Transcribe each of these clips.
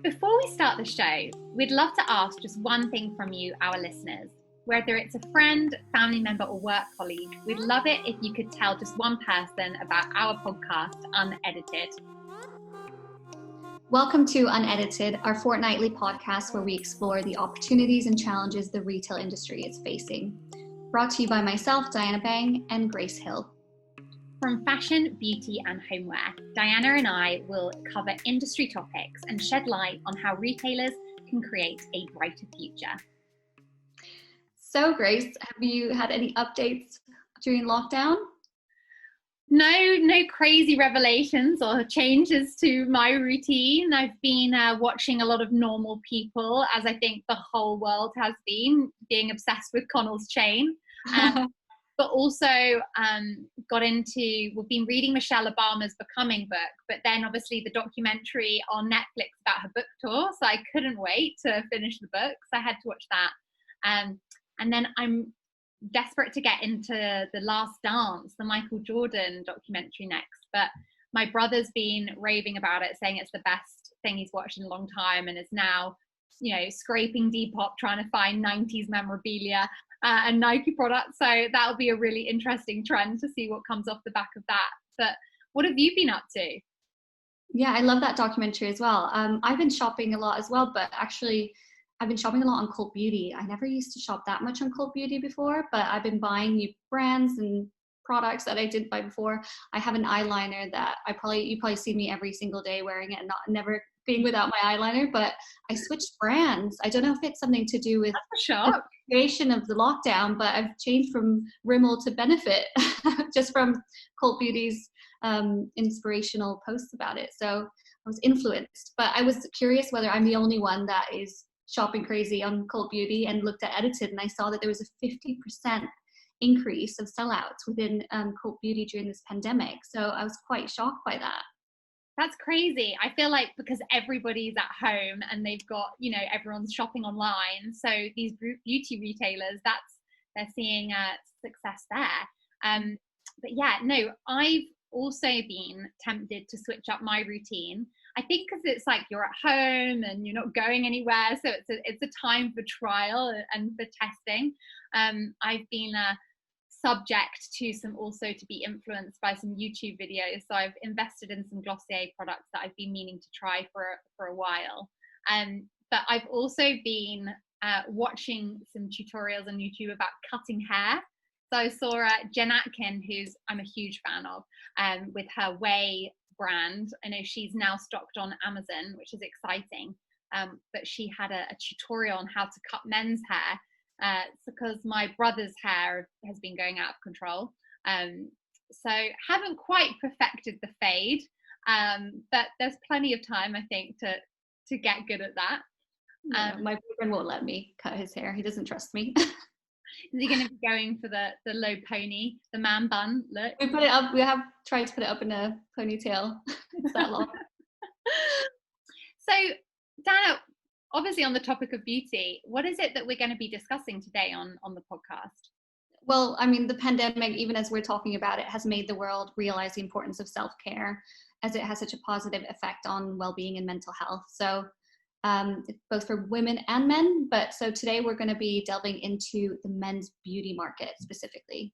Before we start the show, we'd love to ask just one thing from you, our listeners. Whether it's a friend, family member, or work colleague, we'd love it if you could tell just one person about our podcast, Unedited. Welcome to Unedited, our fortnightly podcast where we explore the opportunities and challenges the retail industry is facing. Brought to you by myself, Diana Bang, and Grace Hill. From fashion, beauty, and homeware, Diana and I will cover industry topics and shed light on how retailers can create a brighter future. So, Grace, have you had any updates during lockdown? No crazy revelations or changes to my routine. I've been watching a lot of normal people, as I think the whole world has been, being obsessed with Connell's Chain. But also we've been reading Michelle Obama's Becoming book, but then obviously the documentary on Netflix about her book tour. So I couldn't wait to finish the book. So I had to watch that. And then I'm desperate to get into The Last Dance, the Michael Jordan documentary next. But my brother's been raving about it, saying it's the best thing he's watched in a long time, and is now, scraping Depop trying to find 90s memorabilia and Nike products. So that'll be a really interesting trend to see what comes off the back of that. But what have you been up to? Yeah, I love that documentary as well. I've been shopping a lot as well, but actually I've been shopping a lot on Cult Beauty. I never used to shop that much on Cult Beauty before, but I've been buying new brands and products that I didn't buy before. I have an eyeliner that you probably see me every single day wearing it and never being without my eyeliner, but I switched brands. I don't know if it's something to do with the creation of the lockdown, but I've changed from Rimmel to Benefit just from Cult Beauty's inspirational posts about it. So I was influenced, but I was curious whether I'm the only one that is shopping crazy on Cult Beauty, and looked at Edited, and I saw that there was a 50% increase of sellouts within Cult Beauty during this pandemic. So I was quite shocked by that. That's crazy. I feel like because everybody's at home and they've got, everyone's shopping online. So these beauty retailers, they're seeing success there. But yeah, no, I've also been tempted to switch up my routine. I think because it's like you're at home and you're not going anywhere, so it's a time for trial and for testing. I've been subject to be influenced by some YouTube videos, so I've invested in some Glossier products that I've been meaning to try for a while. But I've also been watching some tutorials on YouTube about cutting hair. So I saw Jen Atkin, who's I'm a huge fan of, with her Way brand. I know she's now stocked on Amazon, which is exciting. But she had a tutorial on how to cut men's hair, because my brother's hair has been going out of control. So haven't quite perfected the fade, but there's plenty of time, I think, to get good at that. My boyfriend won't let me cut his hair. He doesn't trust me. Is he going to be going for the low pony, the man bun look? We put it up. We have tried to put it up in a ponytail. It's that long. So, Dana, obviously on the topic of beauty, what is it that we're going to be discussing today on the podcast? Well, I mean, the pandemic, even as we're talking about it, has made the world realize the importance of self-care, as it has such a positive effect on well-being and mental health. So both for women and men. But so today we're going to be delving into the men's beauty market specifically.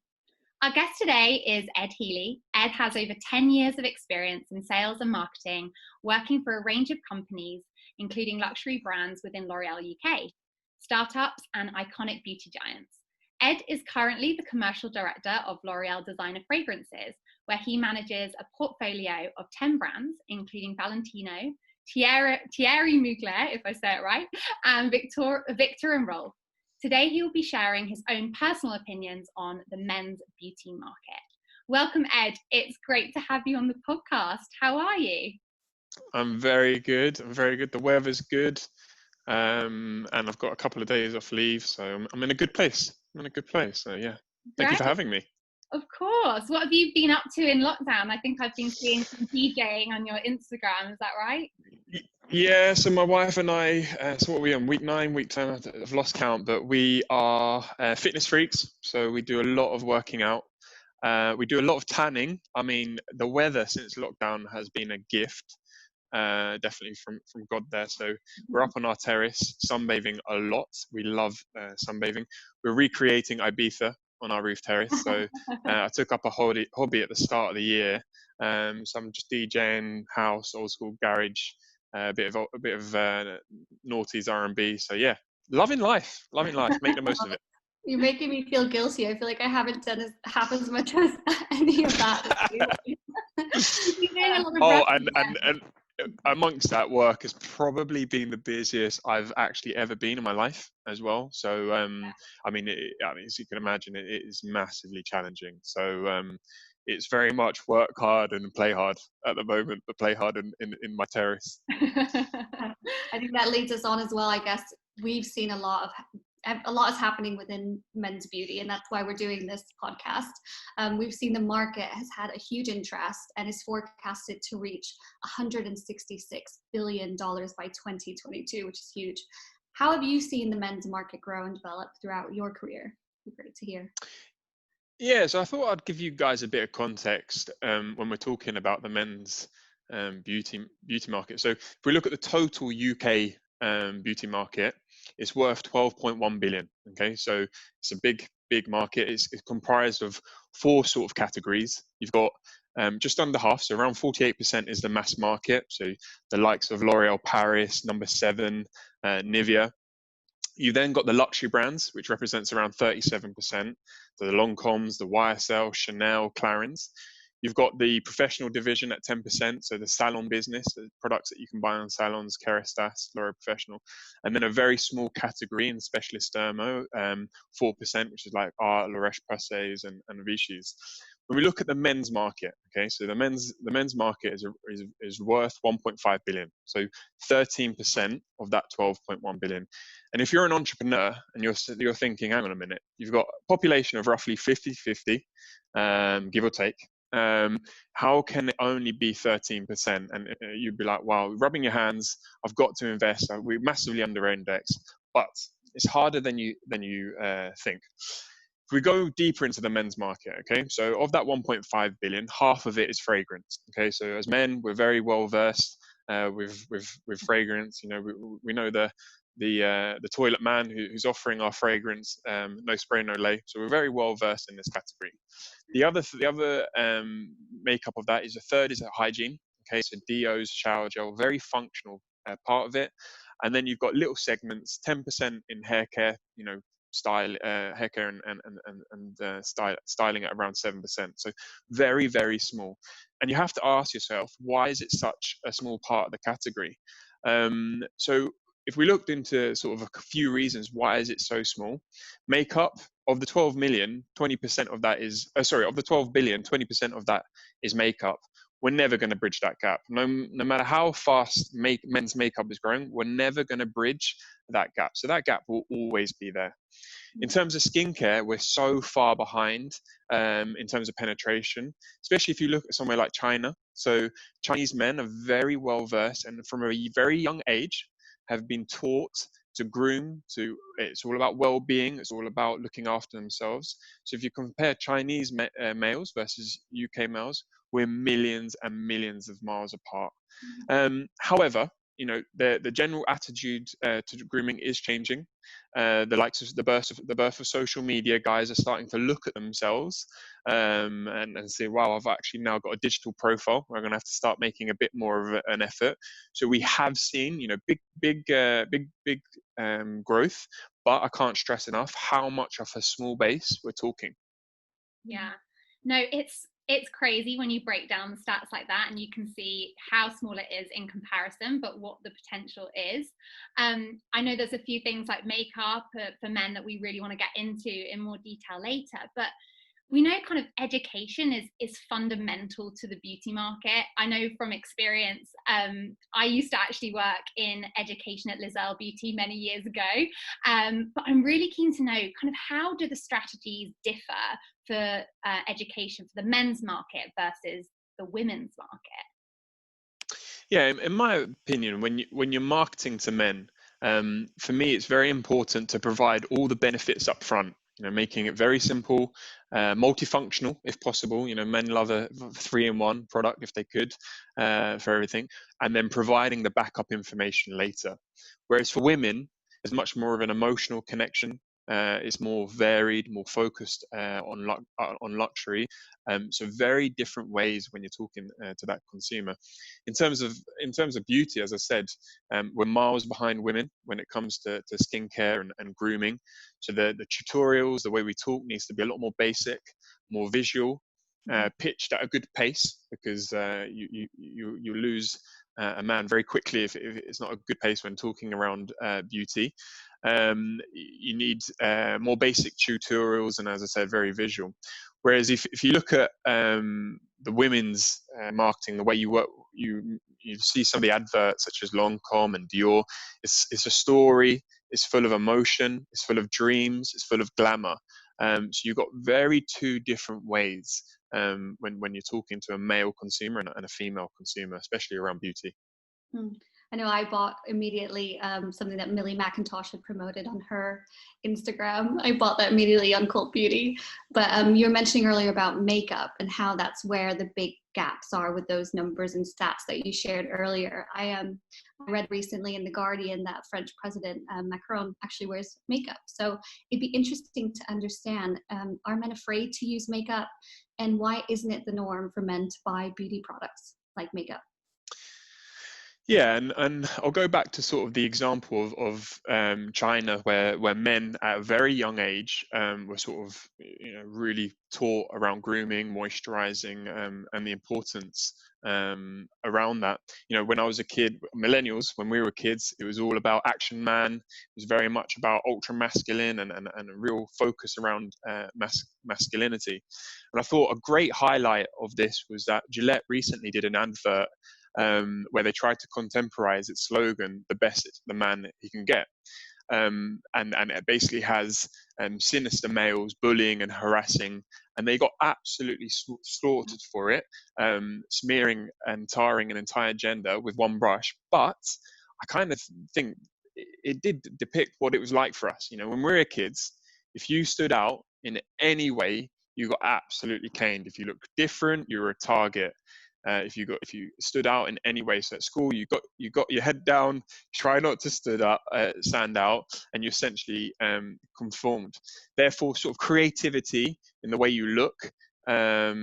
Our guest today is Ed Healy. Ed has over 10 years of experience in sales and marketing, working for a range of companies, including luxury brands within L'Oreal UK, startups, and iconic beauty giants. Ed is currently the commercial director of L'Oreal Designer Fragrances, where he manages a portfolio of 10 brands, including Valentino, Thierry Mugler, if I say it right, and Victor and Rolf. Today, he will be sharing his own personal opinions on the men's beauty market. Welcome, Ed. It's great to have you on the podcast. How are you? I'm very good. The weather's good. And I've got a couple of days off leave, so I'm in a good place. So yeah, thank you for having me. Of course. What have you been up to in lockdown? I think I've been seeing some DJing on your Instagram. Is that right? Yeah, so my wife and I, so what are we on, week 9, week 10, I've lost count, but we are fitness freaks. So we do a lot of working out. We do a lot of tanning. I mean, the weather since lockdown has been a gift. definitely from God there. So we're up on our terrace, sunbathing a lot. We love sunbathing. We're recreating Ibiza on our roof terrace. So I took up a hobby at the start of the year. So I'm just DJing house, old school garage, a bit of noughties R&B. So yeah, loving life, make the most of it. You're making me feel guilty. I feel like I haven't done half as much as any of that. Oh, and amongst that, work has probably been the busiest I've actually ever been in my life as well. So I mean, as you can imagine, it is massively challenging. So it's very much work hard and play hard at the moment, but play hard in my terrace. I think that leads us on as well. I guess we've seen a lot is happening within men's beauty, and that's why we're doing this podcast. We've seen the market has had a huge interest and is forecasted to reach $166 billion by 2022, which is huge. How have you seen the men's market grow and develop throughout your career? It'd be great to hear. Yeah, so I thought I'd give you guys a bit of context when we're talking about the men's beauty market. So if we look at the total UK beauty market, it's worth 12.1 billion. Okay, so it's a big market. It's comprised of 4 sort of categories. You've got just under half, so around 48% is the mass market. So the likes of L'Oreal Paris, Number 7, Nivea. You then got the luxury brands, which represents around 37%. So the Lancomes, the YSL, Chanel, Clarins. You've got the professional division at 10%, so the salon business, the products that you can buy on salons, Kerastase, L'Oreal Professional, and then a very small category in specialist dermo, 4%, which is like Art, La Roche-Posay's, and Vichy's. When we look at the men's market, okay, so the men's market is worth 1.5 billion, so 13% of that 12.1 billion. And if you're an entrepreneur and you're thinking, hang on a minute, you've got a population of roughly 50-50, give or take. How can it only be 13%? And you'd be like, wow, rubbing your hands, I've got to invest. We're massively under index, but it's harder than you think. If we go deeper into the men's market, okay, so of that 1.5 billion, half of it is fragrance. Okay, so as men, we're very well versed with fragrance. You know, we know the toilet man who's offering our fragrance, no spray, no lay. So we're very well versed in this category. The other makeup of that is a third is hygiene. Okay, so deos, shower gel, very functional part of it. And then you've got little segments, 10% in hair care, you know, style, hair care and styling at around 7%. So very, very small. And you have to ask yourself, why is it such a small part of the category? So if we looked into sort of a few reasons, why is it so small? Makeup, of the 12 million, 20% of that is, of the 12 billion, 20% of that is makeup. We're never going to bridge that gap. No matter how fast men's makeup is growing, we're never going to bridge that gap. So that gap will always be there. In terms of skincare, we're so far behind in terms of penetration, especially if you look at somewhere like China. So Chinese men are very well versed and from a very young age have been taught to groom, it's all about well-being, it's all about looking after themselves. So if you compare Chinese males versus UK males, we're millions and millions of miles apart. However, you know, the general attitude to grooming is changing. The likes of the birth of social media, guys are starting to look at themselves and say, wow, I've actually now got a digital profile. We're going to have to start making a bit more of an effort. So we have seen, you know, big growth, but I can't stress enough how much of a small base we're talking. Yeah, no, it's crazy when you break down the stats like that and you can see how small it is in comparison, but what the potential is. I know there's a few things like makeup for men that we really want to get into in more detail later, but we know kind of education is fundamental to the beauty market. I know from experience, I used to actually work in education at Lizelle Beauty many years ago, but I'm really keen to know kind of how do the strategies differ for education for the men's market versus the women's market? Yeah, in my opinion, when you're marketing to men, for me, it's very important to provide all the benefits up front. making it very simple, multifunctional if possible. Men love a 3-in-1 product if they could, for everything, and then providing the backup information later. Whereas for women, there's much more of an emotional connection. It's more varied, more focused on luxury. So very different ways when you're talking to that consumer. In terms of beauty, as I said, we're miles behind women when it comes to skincare and grooming. So the tutorials, the way we talk needs to be a lot more basic, more visual, pitched at a good pace, because you lose a man very quickly if it's not a good pace when talking around beauty. You need more basic tutorials, and as I said, very visual. Whereas if you look at the women's marketing, the way you work, you see some of the adverts such as Lancome and Dior. It's a story. It's full of emotion. It's full of dreams. It's full of glamour. So you've got very two different ways when you're talking to a male consumer and a female consumer, especially around beauty. I know I bought immediately something that Millie McIntosh had promoted on her Instagram. I bought that immediately on Cult Beauty. But you were mentioning earlier about makeup and how that's where the big gaps are with those numbers and stats that you shared earlier. I read recently in The Guardian that French President Macron actually wears makeup. So it'd be interesting to understand, are men afraid to use makeup? And why isn't it the norm for men to buy beauty products like makeup? Yeah, and I'll go back to sort of the example of China, where men at a very young age were sort of really taught around grooming, moisturizing, and the importance around that. When I was a kid, millennials, when we were kids, it was all about Action Man. It was very much about ultra masculine and a real focus around masculinity. And I thought a great highlight of this was that Gillette recently did an advert where they tried to contemporize its slogan, "The best the man he can get." And it basically has sinister males bullying and harassing, and they got absolutely slaughtered for it, smearing and tarring an entire gender with one brush. But I kind of think it did depict what it was like for us. When we were kids, if you stood out in any way, you got absolutely caned. If you looked different, you were a target. If you stood out in any way, so at school you got your head down, try not to stand out, and you essentially conformed. Therefore, sort of creativity in the way you look, there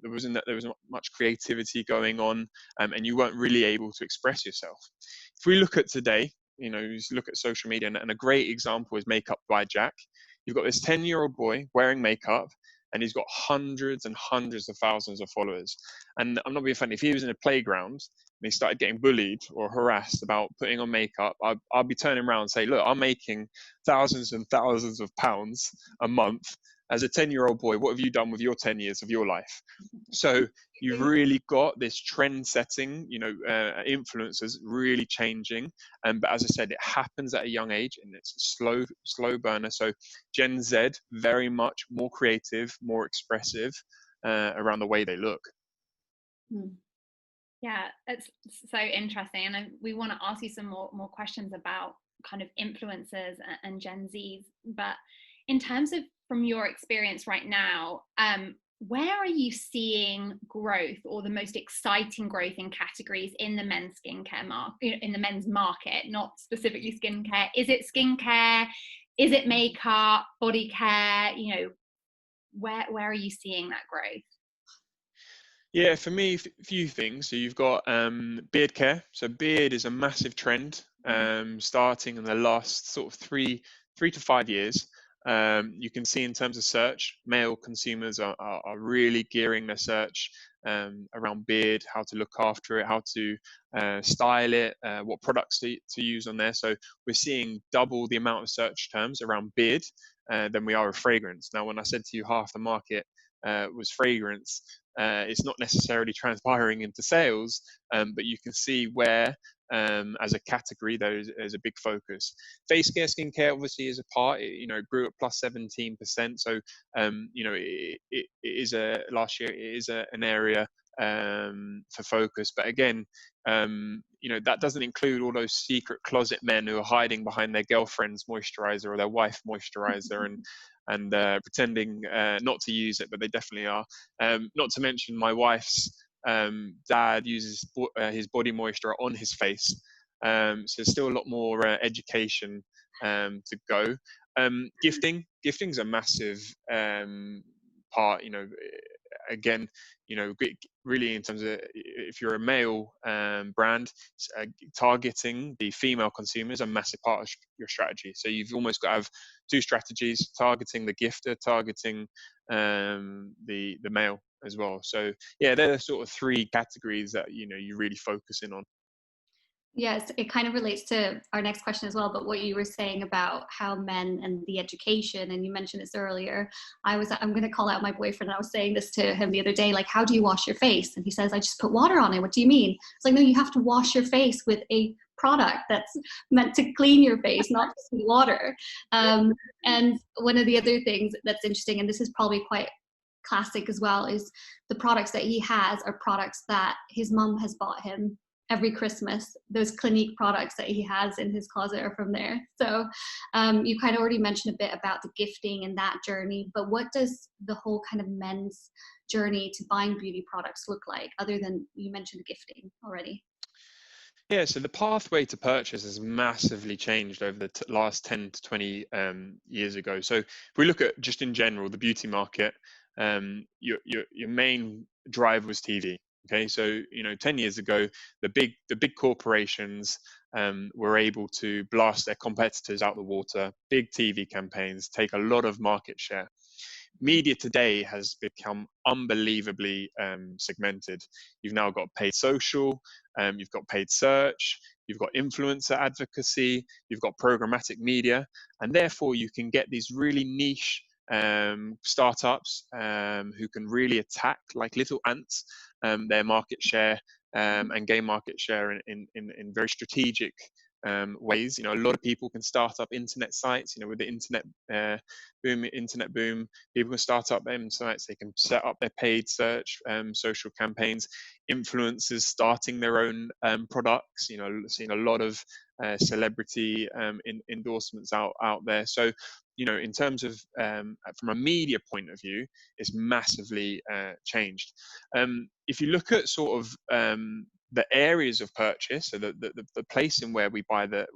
was not much creativity going on, and you weren't really able to express yourself. If we look at today, you look at social media, and a great example is Makeup by Jack. You've got this 10-year-old boy wearing makeup, and he's got hundreds and hundreds of thousands of followers. And I'm not being funny, if he was in a playground and he started getting bullied or harassed about putting on makeup, I'll be turning around and say, look, I'm making thousands and thousands of pounds a month. As a 10-year-old boy, what have you done with your 10 years of your life? So you've really got this trend setting, influencers really changing. But as I said, it happens at a young age, and it's a slow burner. So Gen Z, very much more creative, more expressive around the way they look. Yeah, it's so interesting. And we want to ask you some more questions about kind of influencers and Gen Zs. But in terms of from your experience right now, where are you seeing growth, or the most exciting growth in categories in the men's skincare market, in the men's market, not specifically skincare? Is it skincare? Is it makeup, body care? Where are you seeing that growth? Yeah, for me, a few things. So you've got beard care. So beard is a massive trend, starting in the last sort of three to 5 years. You can see in terms of search, male consumers are really gearing their search around beard, how to look after it, how to style it, what products to use on there. So we're seeing double the amount of search terms around beard than we are of fragrance. Now, when I said to you half the market was fragrance, it's not necessarily transpiring into sales, but you can see where as a category there's a big focus. Face care, skincare obviously is a part. It grew at plus 17%. So it is last year it is an area for focus. But again, that doesn't include all those secret closet men who are hiding behind their girlfriend's moisturizer or their wife moisturizer and pretending not to use it, but they definitely are. Not to mention my wife's dad uses his body moisture on his face. So there's still a lot more education to go. Gifting's a massive part. Again, really in terms of if you're a male brand, targeting the female consumer is a massive part of your strategy. So you've almost got to have two strategies: targeting the gifter, targeting the male as well. So yeah, they're the sort of three categories that you really focus in on. Yes, it kind of relates to our next question as well, but what you were saying about how men and the education, and you mentioned this earlier. I'm going to call out my boyfriend. I was saying this to him the other day, like, how do you wash your face? And he says, I just put water on it. What do you mean? It's like, no, you have to wash your face with a product that's meant to clean your face, not just with water. And one of the other things that's interesting, and this is probably quite classic as well, is the products that he has are products that his mum has bought him every Christmas. Those Clinique products that he has in his closet are from there. So you kind of already mentioned a bit about the gifting and that journey, but what does the whole kind of men's journey to buying beauty products look like, other than you mentioned the gifting already? Yeah, so the pathway to purchase has massively changed over the last 10 to 20 years ago. So if we look at just in general, the beauty market, your main drive was TV. Okay, so 10 years ago, the big corporations were able to blast their competitors out the water. Big TV campaigns take a lot of market share. Media today has become unbelievably segmented. You've now got paid social, you've got paid search, you've got influencer advocacy, you've got programmatic media, and therefore you can get these really niche startups who can really attack like little ants their market share and gain market share in very strategic ways. A lot of people can start up internet sites. With the internet boom, people can start up them sites. They can set up their paid search, social campaigns. Influencers starting their own products. Seeing a lot of celebrity endorsements out there. So in terms of from a media point of view, it's massively changed. If you look at sort of the areas of purchase, so the place in where we buy the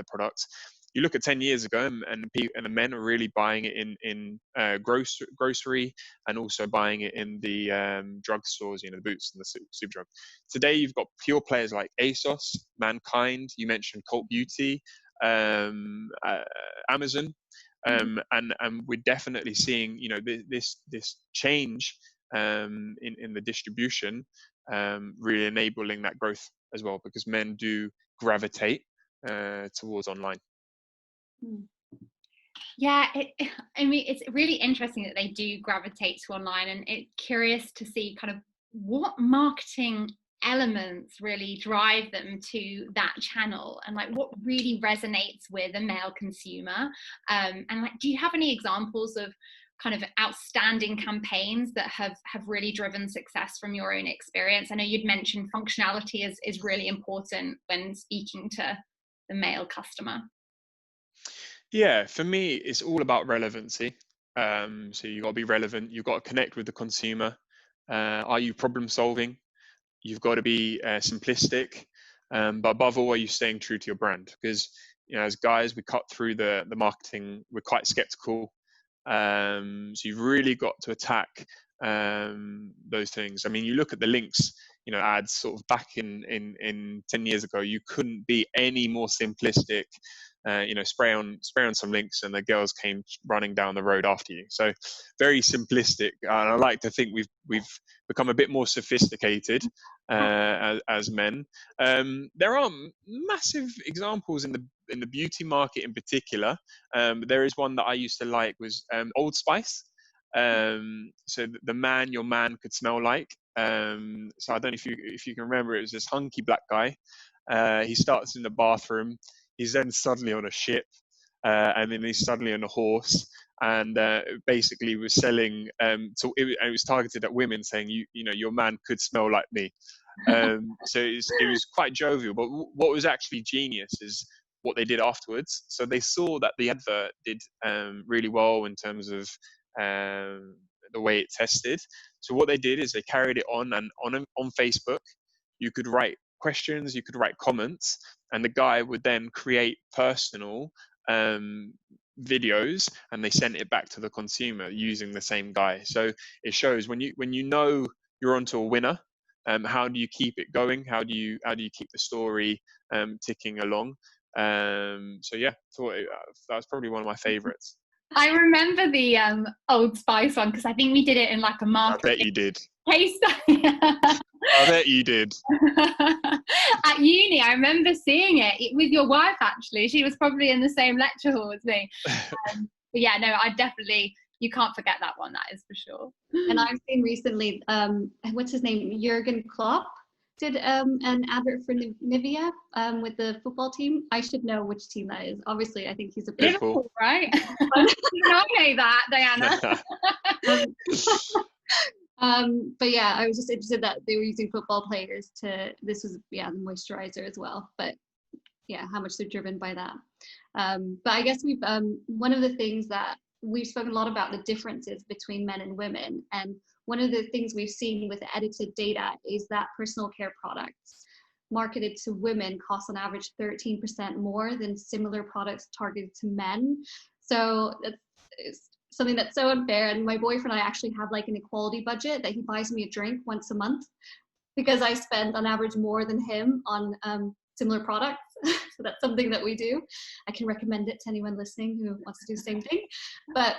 products, you look at 10 years ago, and the men are really buying it in grocery, and also buying it in the drugstores, the Boots and the Superdrug. Today, you've got pure players like ASOS, Mankind. You mentioned Cult Beauty, Amazon. And we're definitely seeing this change in the distribution really enabling that growth as well, because men do gravitate towards online. Yeah, I mean, it's really interesting that they do gravitate to online, and it's curious to see kind of what marketing elements really drive them to that channel, and like what really resonates with a male consumer. And like, do you have any examples of kind of outstanding campaigns that have really driven success from your own experience? I know you'd mentioned functionality is really important when speaking to the male customer. Yeah, for me, it's all about relevancy. So you've got to be relevant. You've got to connect with the consumer. Are you problem solving? You've got to be simplistic. But above all, are you staying true to your brand? Because as guys, we cut through the marketing. We're quite skeptical. So you've really got to attack those things. I mean, you look at the links, ads sort of back in 10 years ago, you couldn't be any more simplistic. Spray on some links and the girls came running down the road after you. So very simplistic. And I like to think we've become a bit more sophisticated as men. There are massive examples in the beauty market in particular. There is one that I used to like was Old Spice. So the man your man could smell like. So I don't know if you can remember, it was this hunky black guy. He starts in the bathroom. He's then suddenly on a ship, and then he's suddenly on a horse, and basically was selling. So it was targeted at women, saying, you know, your man could smell like me. So it was quite jovial. But what was actually genius is what they did afterwards. So they saw that the advert did really well in terms of the way it tested. So what they did is they carried it on, and on Facebook, you could write questions, you could write comments, and the guy would then create personal videos, and they sent it back to the consumer using the same guy. So it shows when you know you're onto a winner. How do you keep it going? How do you keep the story ticking along? So yeah, that was probably one of my favorites. I remember the Old Spice one, because I think we did it in like a I market bet you did. case study. I bet you did. At uni, I remember seeing it with your wife, actually. She was probably in the same lecture hall as me. But yeah, no, you can't forget that one, that is for sure. And I've seen recently, what's his name? Jurgen Klopp did an advert for Nivea with the football team. I should know which team that is. Obviously, I think he's a Liverpool, right? I know that, Diana. But yeah, I was just interested that they were using football players this was, the moisturizer as well. But yeah, how much they're driven by that. But I guess one of the things that we've spoken a lot about, the differences between men and women. And one of the things we've seen with edited data is that personal care products marketed to women cost on average 13% more than similar products targeted to men. So it's something that's so unfair. And my boyfriend and I actually have like an equality budget that he buys me a drink once a month, because I spend on average more than him on similar products. So that's something that we do. I can recommend it to anyone listening who wants to do the same thing. But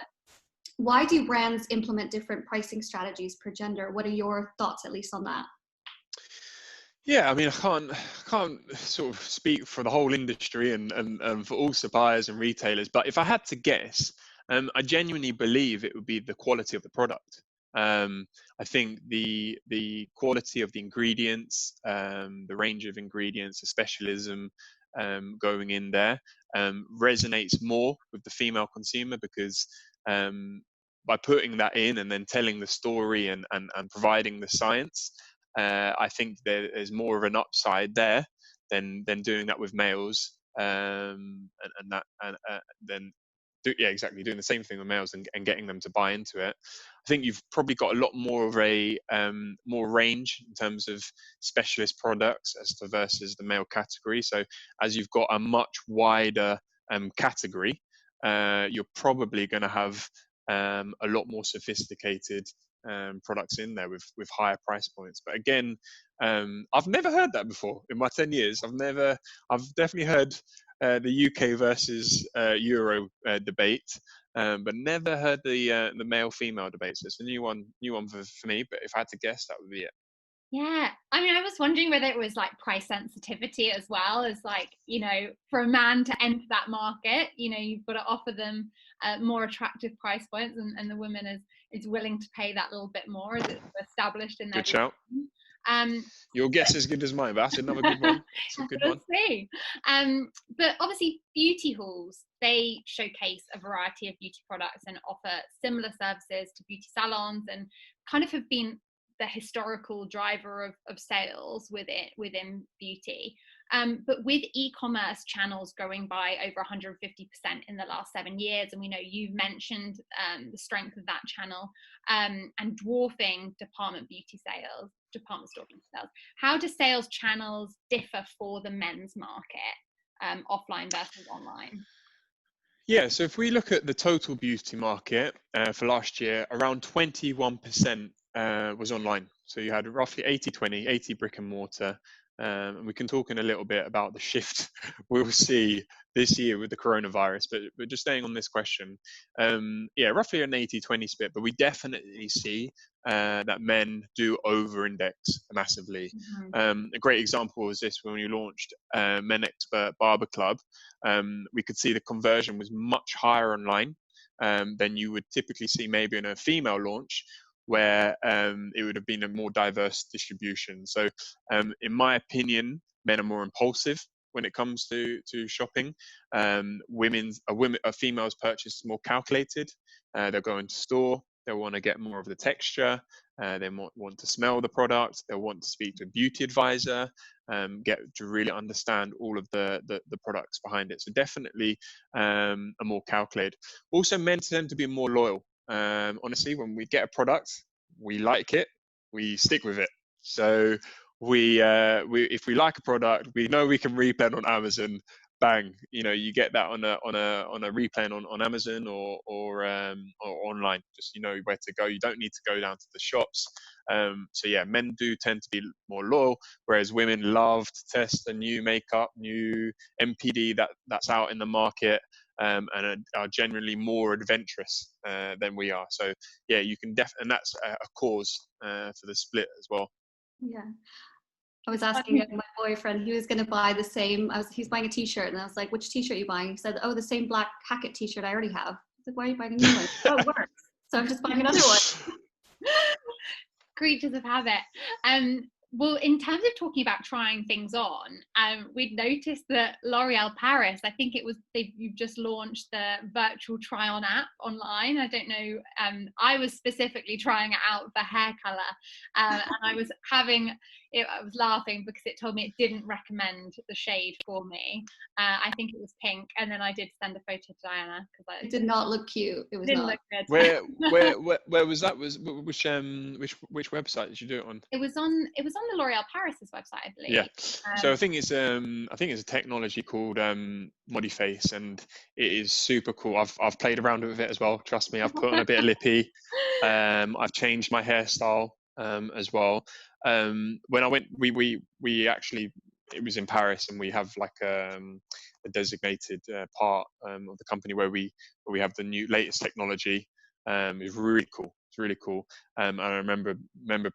why do brands implement different pricing strategies per gender? What are your thoughts, at least, on that? Yeah, I mean, I can't sort of speak for the whole industry and for all suppliers and retailers, but if I had to guess, I genuinely believe it would be the quality of the product. I think the quality of the ingredients, the range of ingredients, the specialism going in there resonates more with the female consumer, because by putting that in and then telling the story and providing the science, I think there's more of an upside there than doing that with males, and then exactly, doing the same thing with males and getting them to buy into it. I think you've probably got a lot more of a more range in terms of specialist products as to versus the male category. So as you've got a much wider category, you're probably going to have a lot more sophisticated products in there with higher price points. But again, I've never heard that before in my 10 years. I've definitely heard the UK versus Euro debate, but never heard the male-female debate. So it's a new one for me. But if I had to guess, that would be it. Yeah, I mean, I was wondering whether it was like price sensitivity as well, as like, for a man to enter that market, you've got to offer them more attractive price points, and the woman is willing to pay that little bit more as it's established in their Good shout. Your guess is good as mine, but that's another good one. It's a good one. See. But obviously, beauty halls, they showcase a variety of beauty products and offer similar services to beauty salons, and kind of have been the historical driver of sales within beauty. But with e-commerce channels growing by over 150% in the last 7 years, and we know you've mentioned the strength of that channel, and dwarfing department store beauty sales, how do sales channels differ for the men's market, offline versus online? Yeah, so if we look at the total beauty market for last year, around 21% was online. So you had roughly 80-20, 80 brick and mortar. And we can talk in a little bit about the shift we'll see this year with the coronavirus, but just staying on this question, roughly an 80-20 split, but we definitely see that men do over-index massively. Mm-hmm. A great example was this: when we launched Men Expert Barber Club, we could see the conversion was much higher online than you would typically see maybe in a female launch, where it would have been a more diverse distribution. So in my opinion, men are more impulsive when it comes to shopping. Females purchase more calculated. They'll go into store. They'll want to get more of the texture. They want to smell the product. They'll want to speak to a beauty advisor. Get to really understand all of the products behind it. So definitely a more calculated. Also, men tend to be more loyal. Honestly, when we get a product, we like it, we stick with it. So we if we like a product, we know we can replay it on Amazon. Bang, you get that on a replay on Amazon or online. Just where to go. You don't need to go down to the shops. So yeah, men do tend to be more loyal, whereas women love to test a new makeup, new MPD that's out in the market, and are generally more adventurous than we are. So yeah, you can and that's a cause for the split as well. Yeah. I was asking my boyfriend, he was going to buy the same, he's buying a t-shirt, and I was like, which t-shirt are you buying? He said, oh, the same black Hackett t-shirt I already have. I was like, why are you buying a new one? Oh, it works. So I'm just buying another one. Creatures of habit. Well, in terms of talking about trying things on, we'd noticed that L'Oreal Paris, I think you've just launched the virtual try-on app online. I don't know. I was specifically trying it out for hair color, and I was laughing because it told me it didn't recommend the shade for me. I think it was pink, and then I did send a photo to Diana because it did not look cute. It didn't look good. Where was that? Which website did you do it on? It was on the L'Oreal Paris's website, I believe. Yeah. So I think it's a technology called Modiface, and it is super cool. I've played around with it as well. Trust me, I've put on a bit of lippy. I've changed my hairstyle as well. When I went, we actually, it was in Paris, and we have like a designated part of the company where we have the latest technology. It's really cool. It's really cool. And I remember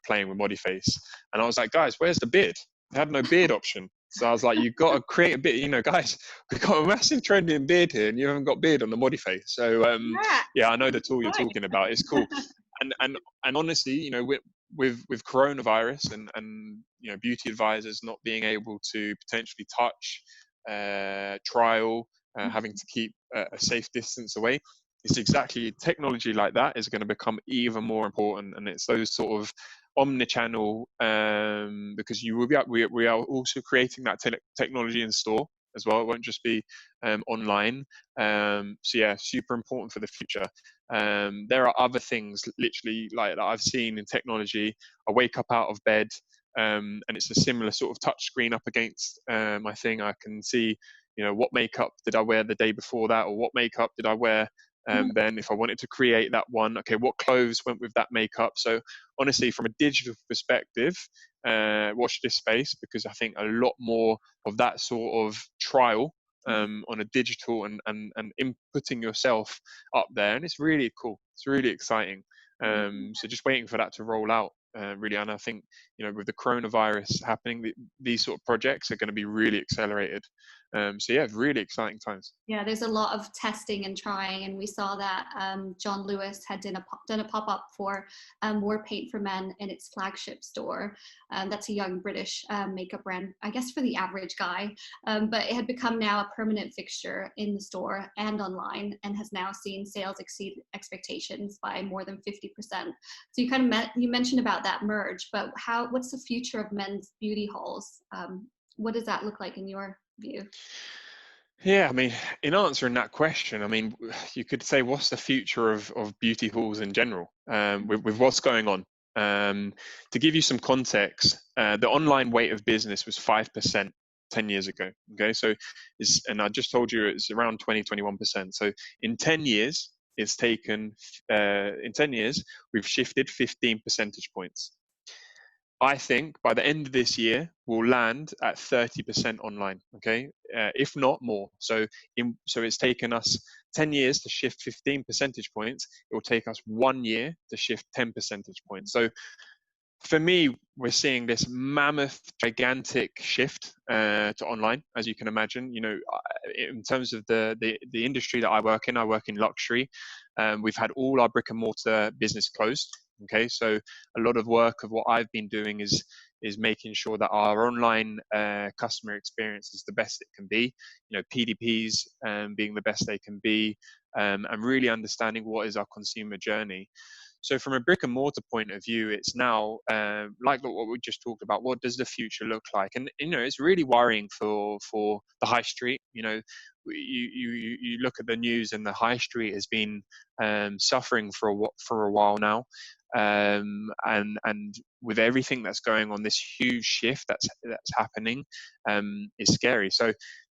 playing with Modiface, and I was like, guys, where's the beard? They had no beard option. So I was like, you've got to create a bit, guys, we've got a massive trend in beard here, and you haven't got beard on the Modiface. So yeah, I know the tool you're talking about. It's cool. And honestly, with coronavirus and beauty advisors not being able to potentially touch, trial, having to keep a safe distance away, it's exactly technology like that is going to become even more important. And it's those sort of omni-channel, because we are also creating that technology in store as well. It won't just be online. So yeah, super important for the future. There are other things literally like that I've seen in technology. I wake up out of bed, and it's a similar sort of touch screen up against my thing. I can see, what makeup did I wear the day before that, or what makeup did I wear then if I wanted to create that one. Okay, what clothes went with that makeup? So honestly, from a digital perspective, watch this space, because I think a lot more of that sort of trial on a digital and inputting yourself up there, and it's really cool. It's really exciting. So just waiting for that to roll out, really. And I think, with the coronavirus happening, these sort of projects are going to be really accelerated. So yeah, really exciting times. Yeah, there's a lot of testing and trying, and we saw that John Lewis had done a pop-up for More Paint for Men in its flagship store. That's a young British makeup brand, I guess, for the average guy, but it had become now a permanent fixture in the store and online, and has now seen sales exceed expectations by more than 50%. So you kind of you mentioned about that merge, but what's the future of men's beauty halls? What does that look like in your view? Yeah, I mean, in answering that question, I mean, you could say, what's the future of beauty halls in general, with what's going on? To give you some context, the online weight of business was 5% 10 years ago. Okay, so and I just told you it's around 21%. So in 10 years, it's taken, in 10 years, we've shifted 15 percentage points. I think by the end of this year, we'll land at 30% online, okay? If not more. So it's taken us 10 years to shift 15 percentage points. It will take us 1 year to shift 10 percentage points. So for me, we're seeing this mammoth, gigantic shift to online, as you can imagine. In terms of the industry that I work in luxury. We've had all our brick and mortar business closed. Okay, so a lot of work of what I've been doing is making sure that our online customer experience is the best it can be. You know, PDPs being the best they can be, and really understanding what is our consumer journey. So from a brick and mortar point of view, it's now like what we just talked about. What does the future look like? And you know, it's really worrying for the high street. You know, you look at the news, and the high street has been suffering for a while now, and with everything that's going on, this huge shift that's happening is scary. So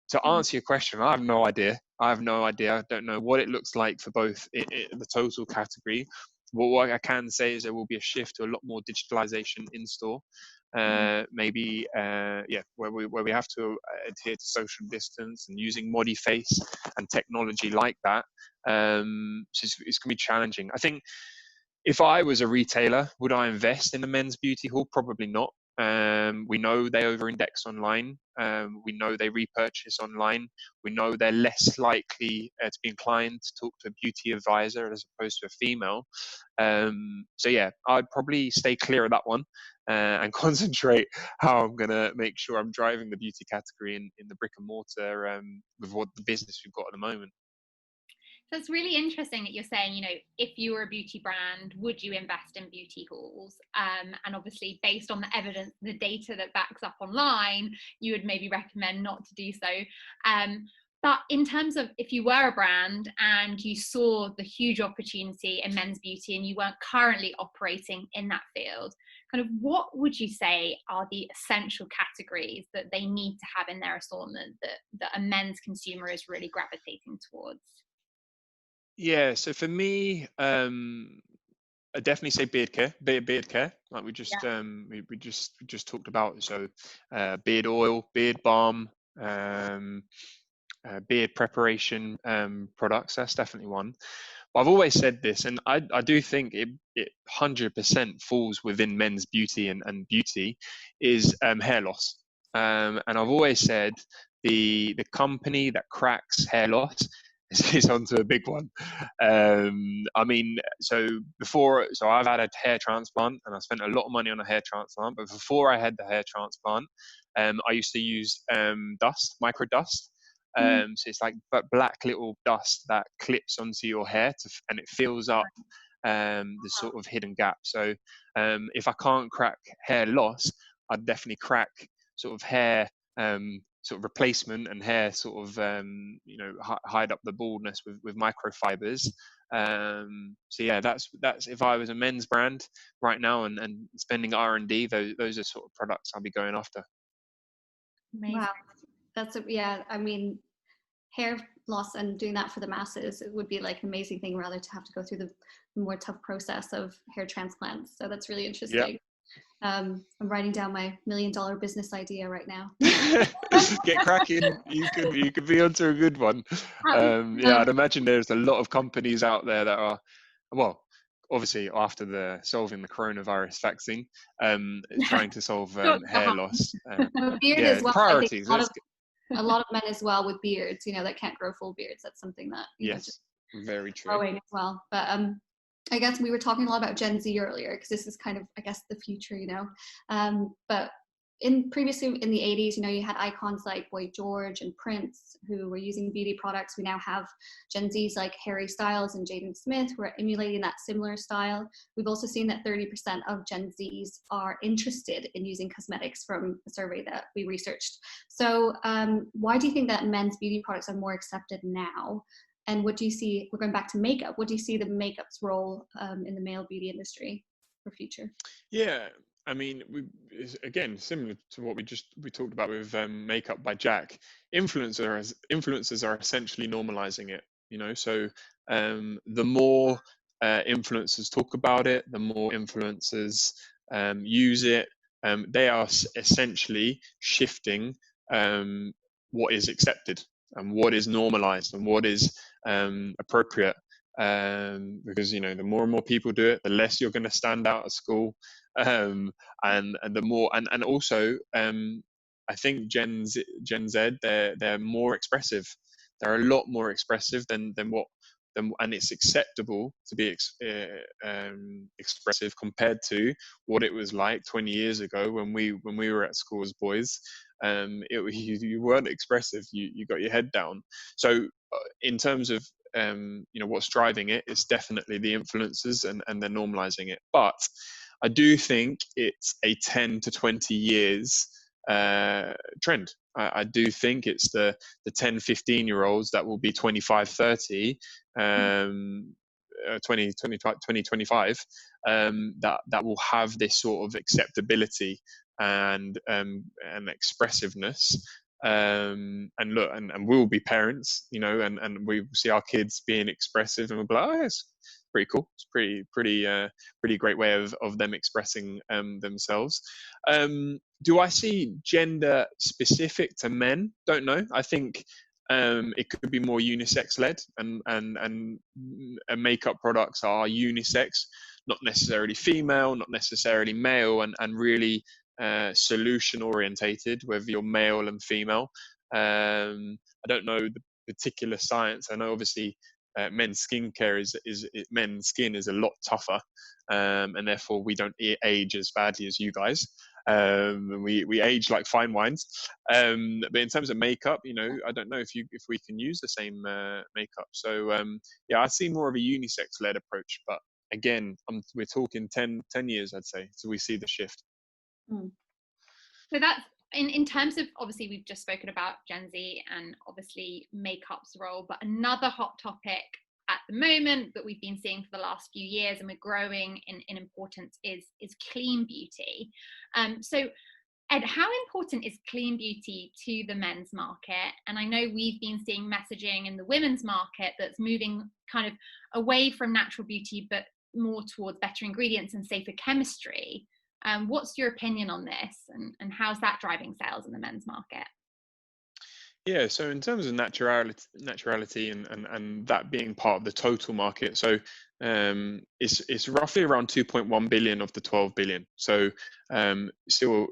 to answer your question, I have no idea. I don't know what it looks like for both the total category. What I can say is there will be a shift to a lot more digitalization in store. Maybe where we have to adhere to social distance and using Modiface and technology like that. So it's going to be challenging. I think if I was a retailer, would I invest in a men's beauty hall? Probably not. We know they over-index online. We know they repurchase online. We know they're less likely to be inclined to talk to a beauty advisor as opposed to a female. So yeah, I'd probably stay clear of that one and concentrate how I'm going to make sure I'm driving the beauty category in the brick and mortar with what the business we've got at the moment. So it's really interesting that you're saying, you know, if you were a beauty brand, would you invest in beauty halls? And obviously, based on the evidence, the data that backs up online, you would maybe recommend not to do so. But in terms of if you were a brand and you saw the huge opportunity in men's beauty and you weren't currently operating in that field, kind of what would you say are the essential categories that they need to have in their assortment that a men's consumer is really gravitating towards? Yeah, so for me, I definitely say beard care, like we just we just talked about. So beard oil, beard balm, beard preparation products. That's definitely one. But I've always said this, and I do think it 100% falls within men's beauty and beauty is hair loss. And I've always said the company that cracks hair loss is onto a big one. I mean, so I've had a hair transplant and I spent a lot of money on a hair transplant. But before I had the hair transplant, I used to use micro dust. So it's like black little dust that clips onto your hair and it fills up the sort of hidden gap. So if I can't crack hair loss, I'd definitely crack sort of hair sort of replacement and hair sort of hide up the baldness with microfibers. So yeah, that's if I was a men's brand right now and spending R&D, those are sort of products I'll be going after. Amazing. Wow, yeah. I mean, hair loss and doing that for the masses, it would be like an amazing thing rather to have to go through the more tough process of hair transplants. So that's really interesting. Yeah. I'm writing down my $1 million business idea right now. Get cracking. You could be onto a good one. I'd imagine there's a lot of companies out there that are, well, obviously after solving the coronavirus vaccine, trying to solve hair loss. Beard as well. Priorities. A lot of men as well with beards, that can't grow full beards. That's something that just very true. Growing as well. But I guess we were talking a lot about Gen Z earlier because this is kind of, I guess, the future, But previously in the 80s, you had icons like Boy George and Prince who were using beauty products. We now have Gen Zs like Harry Styles and Jaden Smith who are emulating that similar style. We've also seen that 30% of Gen Zs are interested in using cosmetics from a survey that we researched. So why do you think that men's beauty products are more accepted now? And what do you see, we're going back to makeup, what do you see the makeup's role in the male beauty industry for future? Yeah, I mean, again, similar to what we talked about with Makeup by Jack, influencers are essentially normalizing it, so the more influencers talk about it, the more influencers use it, they are essentially shifting what is accepted and what is normalized and what is appropriate, because the more and more people do it, the less you're going to stand out at school, and the more and also I think Gen Z they're more expressive. They're a lot more expressive than what and it's acceptable to be expressive compared to what it was like 20 years ago when we were at school as boys. You weren't expressive. You got your head down. So in terms of what's driving it, it's definitely the influencers, and they're normalizing it. But I do think it's a 10 to 20 years trend. I do think it's the 10, 15-year-olds that will be 25, 30, 2025, that will have this sort of acceptability and expressiveness. And look, and we'll be parents, and we see our kids being expressive, and we'll be like, oh, it's pretty cool. It's pretty great way of them expressing themselves. Do I see gender specific to men? Don't know. I think it could be more unisex led, and makeup products are unisex, not necessarily female, not necessarily male, and really solution orientated, whether you're male and female. I don't know the particular science. I know obviously men's skincare men's skin is a lot tougher, and therefore we don't age as badly as you guys. We age like fine wines. But in terms of makeup, I don't know if we can use the same makeup. So I see more of a unisex led approach, but again, we're talking 10 years, I'd say, so we see the shift. So that's in terms of, obviously we've just spoken about Gen Z and obviously makeup's role, but another hot topic at the moment that we've been seeing for the last few years, and we're growing in importance, is clean beauty. So Ed, how important is clean beauty to the men's market? And I know we've been seeing messaging in the women's market that's moving kind of away from natural beauty, but more towards better ingredients and safer chemistry. What's your opinion on this, and how's that driving sales in the men's market? Yeah, so in terms of naturality and that being part of the total market, so it's roughly around 2.1 billion of the 12 billion. So still,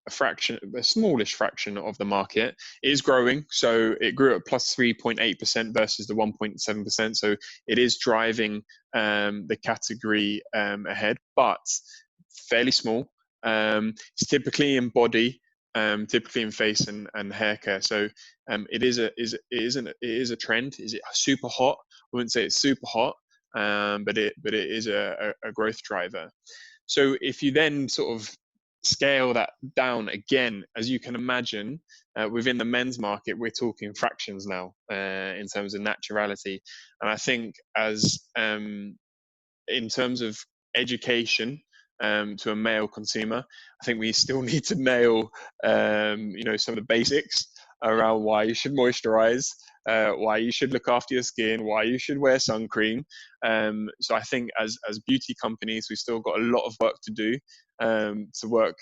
a smallish fraction of the market. It is growing. So it grew at plus 3.8% versus the 1.7%. So it is driving the category ahead, but fairly small. It's typically in body, typically in face and hair care. So it is a trend. Is it super hot? I wouldn't say it's super hot, but it is a growth driver. So if you then sort of scale that down again, as you can imagine, within the men's market, we're talking fractions now in terms of naturality. And I think as in terms of education to a male consumer, I think we still need to nail some of the basics around why you should moisturize, why you should look after your skin, why you should wear sun cream. So I think as beauty companies, we've still got a lot of work to do to work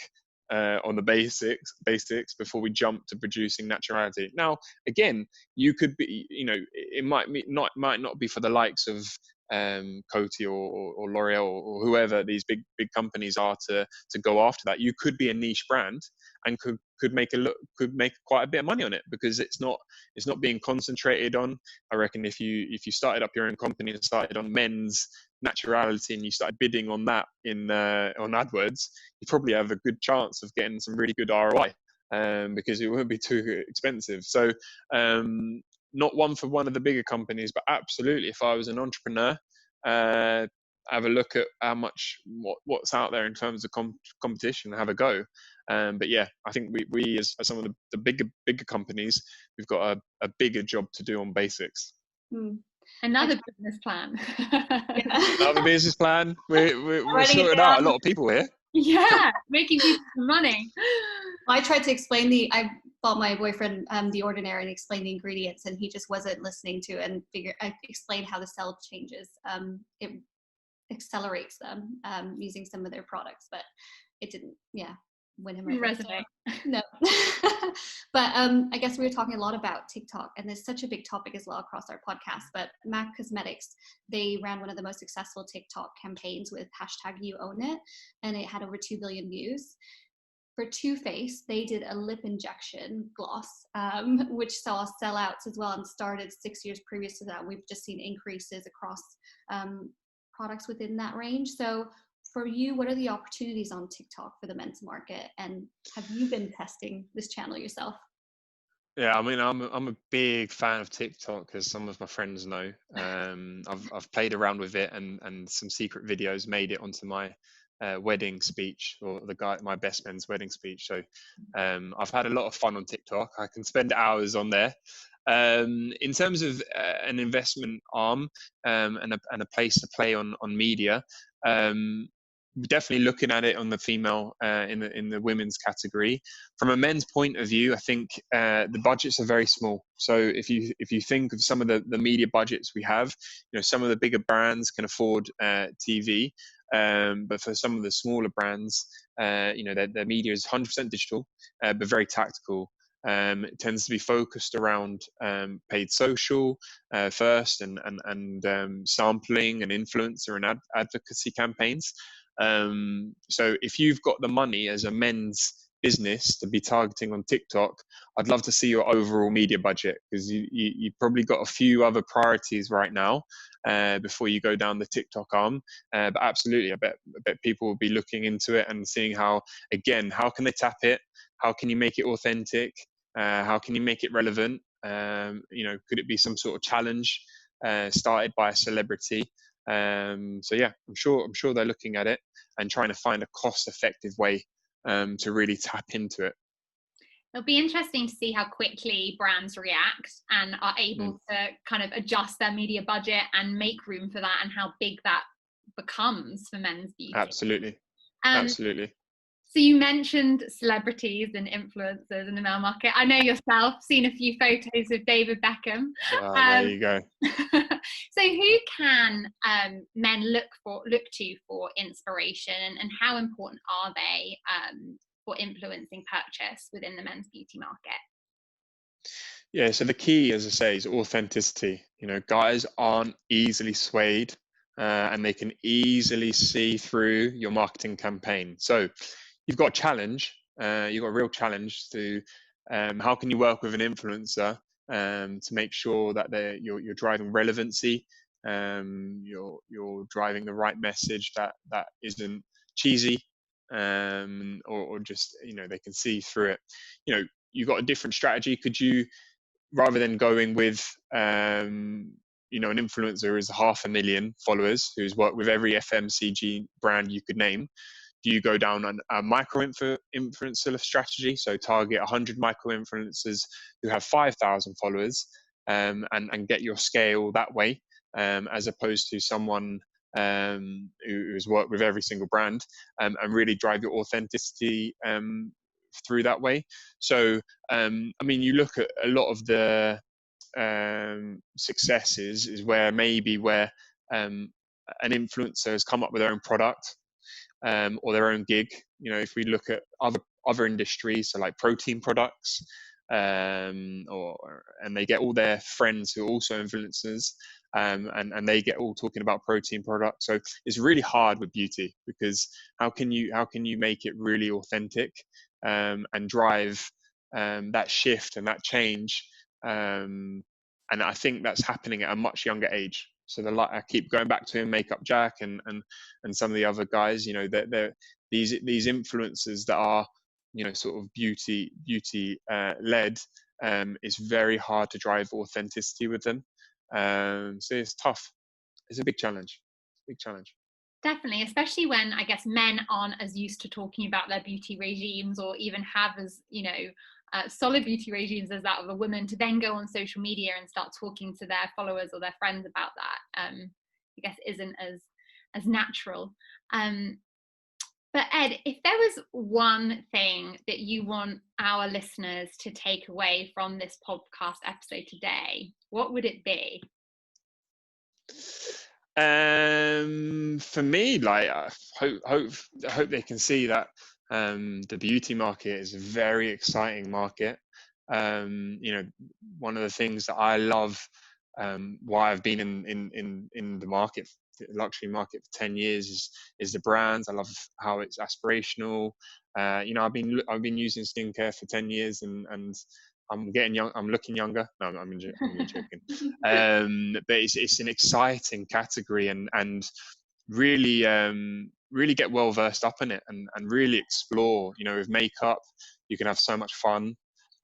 on the basics before we jump to producing naturality. Now, again, you could be, it might not be for the likes of Coty or L'Oreal or whoever these big companies are to go after that. You could be a niche brand and could make quite a bit of money on it, because it's not being concentrated on. I reckon if you started up your own company and started on men's naturality and you started bidding on that on AdWords, you probably have a good chance of getting some really good ROI, because it won't be too expensive. So not one for one of the bigger companies, but absolutely, if I was an entrepreneur, have a look at what's out there in terms of competition and have a go. But yeah, I think we as some of the bigger companies, we've got a bigger job to do on basics. Another business plan. Another business plan. We're sorting out a lot of people here. Yeah, making people some money. I tried to explain I bought my boyfriend The Ordinary and explained the ingredients, and he just wasn't listening to it. And I explained how the cell changes. It accelerates them using some of their products, but it didn't win him over. Resonate. No. But I guess we were talking a lot about TikTok, and there's such a big topic as well across our podcast. But MAC Cosmetics, they ran one of the most successful TikTok campaigns with #YouOwnIt, and it had over 2 billion views. for Too Faced, they did a lip injection gloss, which saw sellouts as well and started 6 years previous to that. We've just seen increases across products within that range. So for you, what are the opportunities on TikTok for the men's market? And have you been testing this channel yourself? Yeah, I mean, I'm a big fan of TikTok, as some of my friends know. I've played around with it, and some secret videos made it onto my wedding speech, or my best man's wedding speech. So I've had a lot of fun on TikTok. I can spend hours on there. In terms of an investment arm, and a place to play on media, definitely looking at it on the female, in the women's category. From a men's point of view, I think the budgets are very small. So if you think of some of the media budgets we have, some of the bigger brands can afford TV, but for some of the smaller brands, their media is 100% digital, but very tactical. It tends to be focused around paid social first, and sampling and influencer and advocacy campaigns. So if you've got the money as a men's business to be targeting on TikTok, I'd love to see your overall media budget, because you've probably got a few other priorities right now before you go down the TikTok arm. But absolutely, I bet people will be looking into it and seeing how can they tap it? How can you make it authentic? How can you make it relevant? Could it be some sort of challenge started by a celebrity? So yeah, I'm sure they're looking at it and trying to find a cost-effective way to really tap into it. It'll be interesting to see how quickly brands react and are able to kind of adjust their media budget and make room for that, and how big that becomes for men's beauty. Absolutely. Absolutely. So you mentioned celebrities and influencers in the male market. I know yourself, seen a few photos of David Beckham. There you go. So who can men look to for inspiration, and how important are they for influencing purchase within the men's beauty market? Yeah, so the key, as I say, is authenticity. Guys aren't easily swayed, and they can easily see through your marketing campaign. So you've got a challenge. You've got a real challenge to how can you work with an influencer to make sure that you're driving relevancy, you're driving the right message that isn't cheesy, or just they can see through it. You've got a different strategy. Could you, rather than going with an influencer who has 500,000 followers, who's worked with every FMCG brand you could name, do you go down on a micro-influencer strategy? So target 100 micro-influencers who have 5,000 followers, and get your scale that way, as opposed to someone who's worked with every single brand, and really drive your authenticity through that way. So, you look at a lot of the successes is where an influencer has come up with their own product, or their own gig. If we look at other industries, so like protein products, and they get all their friends who are also influencers, and they get all talking about protein products. So it's really hard with beauty, because how can you make it really authentic, and drive that shift and that change? And I think that's happening at a much younger age. So I keep going back to him, Makeup Jack, and some of the other guys. They're these influencers that are sort of beauty led. It's very hard to drive authenticity with them. So it's tough. It's a big challenge. Definitely, especially when I guess men aren't as used to talking about their beauty regimes, or even have as solid beauty regimes as that of a woman, to then go on social media and start talking to their followers or their friends about that, I guess isn't as natural. But Ed, if there was one thing that you want our listeners to take away from this podcast episode today, what would it be? For me, I hope they can see that the beauty market is a very exciting market. One of the things that I love, why I've been in the market luxury market for 10 years is the brands. I love how it's aspirational. I've been using skincare for 10 years, and I'm getting young. I'm looking younger. No, I'm only joking. But it's an exciting category, and really really get well versed up in it, and really explore. With makeup, you can have so much fun.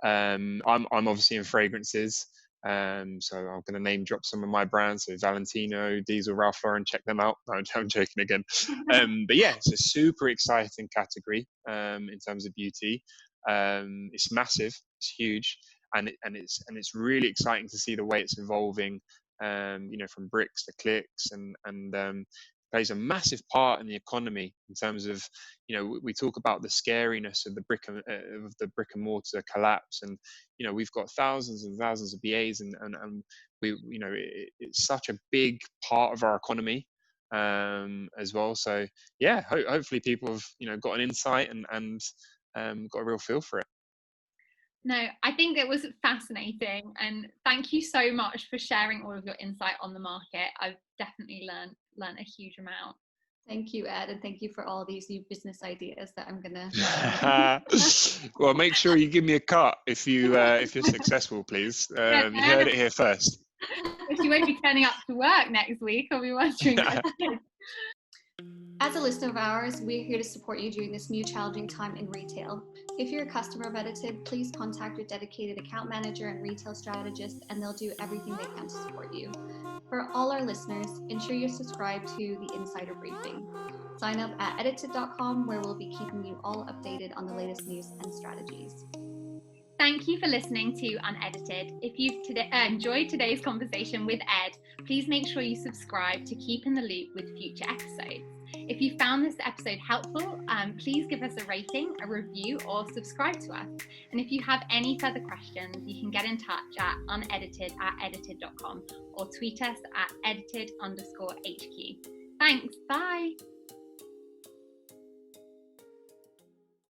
I'm obviously in fragrances. So I'm going to name drop some of my brands. So Valentino, Diesel, Ralph Lauren, check them out. No, I'm joking again. But yeah, it's a super exciting category in terms of beauty. It's massive, it's huge, and it's really exciting to see the way it's evolving. From bricks to clicks, and plays a massive part in the economy in terms of, we talk about the scariness of the brick and mortar collapse, and we've got thousands and thousands of BAs, and we it's such a big part of our economy as well. So yeah, hopefully people have got an insight and got a real feel for it. No, I think it was fascinating, and thank you so much for sharing all of your insight on the market. I've definitely learned a huge amount. Thank you, Ed, and thank you for all these new business ideas that I'm gonna. Well, make sure you give me a cut if you're successful, please. You heard it here first. She won't be turning up to work next week. I'll be wondering. As a listener of ours, we're here to support you during this new challenging time in retail. If you're a customer of Edited, please contact your dedicated account manager and retail strategist, and they'll do everything they can to support you. For all our listeners, ensure you're subscribed to the Insider Briefing. Sign up at edited.com, where we'll be keeping you all updated on the latest news and strategies. Thank you for listening to Unedited. If you've enjoyed today's conversation with Ed, please make sure you subscribe to keep in the loop with future episodes. If you found this episode helpful, please give us a rating, a review, or subscribe to us. And if you have any further questions, you can get in touch at unedited@edited.com or tweet us at edited_HQ. Thanks, bye.